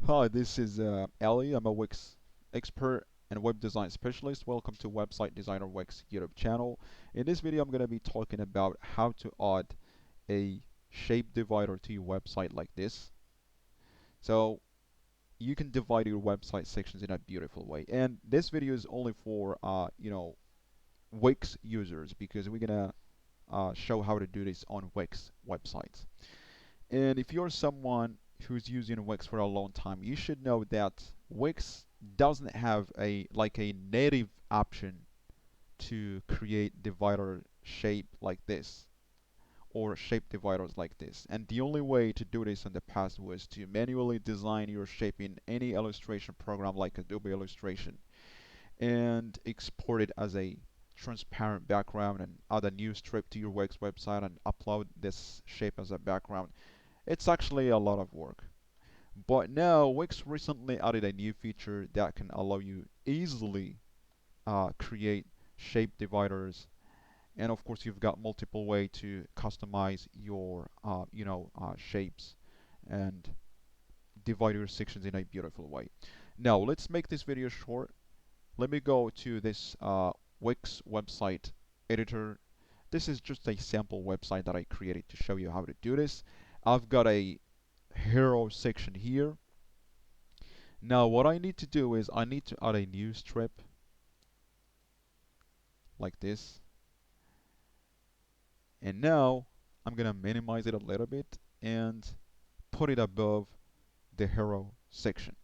Hi, this is Ali. I'm a Wix expert and web design specialist. Welcome to Website Designer Wix YouTube channel. In this video, I'm going to be talking about how to add a shape divider to your website like this. So you can divide your website sections in a beautiful way. And this video is only for Wix users because we're gonna show how to do this on Wix websites. And if you're someone who's using Wix for a long time, you should know that Wix doesn't have a native option to create divider shape like this or shape dividers like this. And the only way to do this in the past was to manually design your shape in any illustration program like Adobe Illustration and export it as a transparent background and add a new strip to your Wix website and upload this shape as a background. It's actually a lot of work. But now Wix recently added a new feature that can allow you easily create shape dividers, and of course you've got multiple way to customize your shapes and divide your sections in a beautiful way. Now let's make this video short. Let me go to this Wix website editor. This is just a sample website that I created to show you how to do this. I've got a hero section here. Now what I need to do is I need to add a new strip like this, and now I'm gonna minimize it a little bit and put it above the hero section.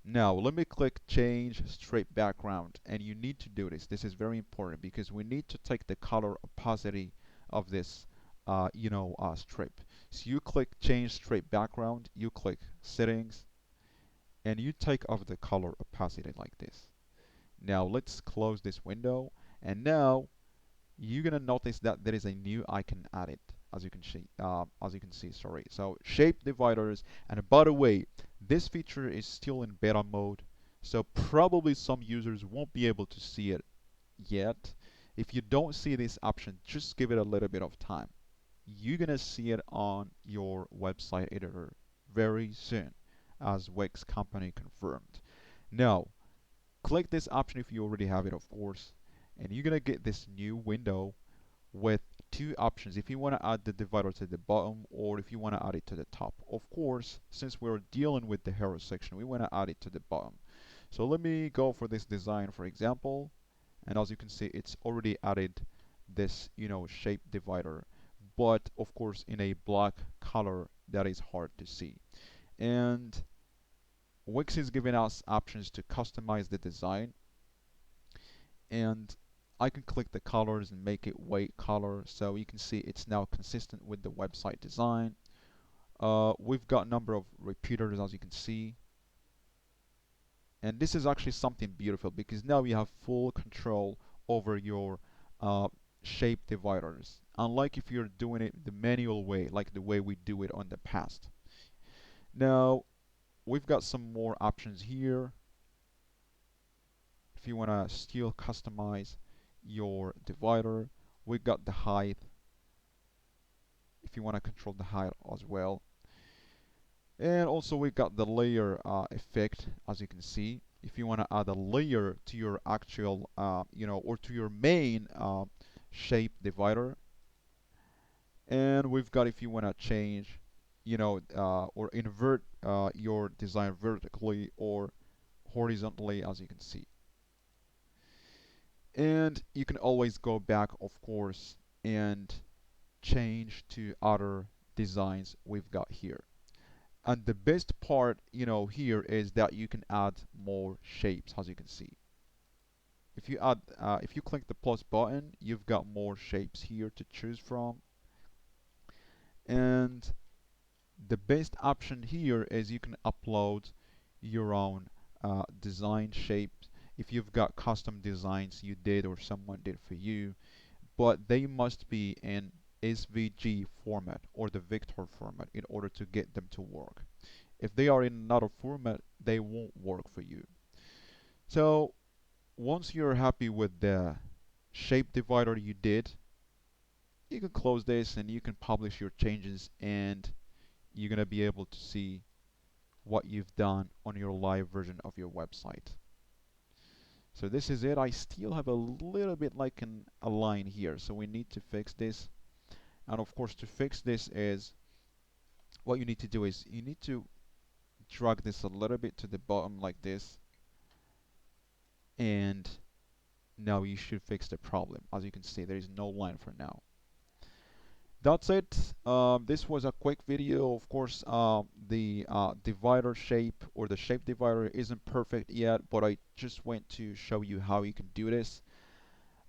Now let me click change strip background, and you need to do this. This is very important because we need to take the color opacity of this strip. So you click change strip background, you click settings, and you take off the color opacity like this. Now let's close this window, and now you're gonna notice that there is a new icon added, as you can see. Sorry. So shape dividers, and by the way, this feature is still in beta mode, so probably some users won't be able to see it yet. If you don't see this option, just give it a little bit of time. You're gonna see it on your website editor very soon, as Wix company confirmed. Now, click this option if you already have it, of course, and you're gonna get this new window with two options if you want to add the divider to the bottom or if you want to add it to the top. Of course, since we're dealing with the hero section, we want to add it to the bottom. So let me go for this design, for example, and as you can see, it's already added this shape divider, but of course in a black color that is hard to see. And Wix is giving us options to customize the design, and I can click the colors and make it white color, so you can see it's now consistent with the website design. We've got a number of repeaters, as you can see, and this is actually something beautiful because now you have full control over your uh, shape dividers, unlike if you're doing it the manual way, like the way we do it on the past. Now we've got some more options here if you want to still customize your divider. We got the height if you want to control the height as well, and also we got the layer effect, as you can see, if you want to add a layer to your actual or to your main shape divider. And we've got if you want to change or invert your design vertically or horizontally, as you can see. And you can always go back, of course, and change to other designs we've got here. And the best part, here is that you can add more shapes, as you can see. If you click the plus button, you've got more shapes here to choose from. And the best option here is you can upload your own design shapes. If you've got custom designs you did or someone did for you, but they must be in SVG format or the vector format in order to get them to work. If they are in another format, they won't work for you. So once you're happy with the shape divider you did, you can close this and you can publish your changes, and you're going to be able to see what you've done on your live version of your website. So this is it. I still have a little bit like a line here, so we need to fix this. And of course, to fix this is what you need to do is you need to drag this a little bit to the bottom like this, and now you should fix the problem. As you can see, there is no line for now. That's it. This was a quick video. Of course, the divider shape or the shape divider isn't perfect yet, but I just went to show you how you can do this.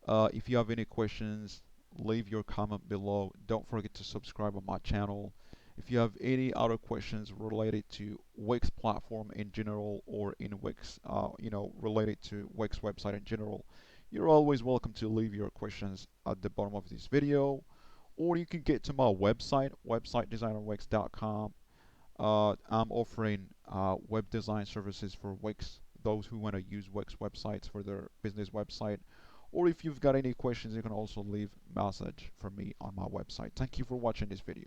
If you have any questions, leave your comment below. Don't forget to subscribe on my channel. If you have any other questions related to Wix platform in general or in Wix, related to Wix website in general, you're always welcome to leave your questions at the bottom of this video, or you can get to my website, websitedesignerwix.com. I'm offering web design services for Wix, those who want to use Wix websites for their business website. Or if you've got any questions, you can also leave a message for me on my website. Thank you for watching this video.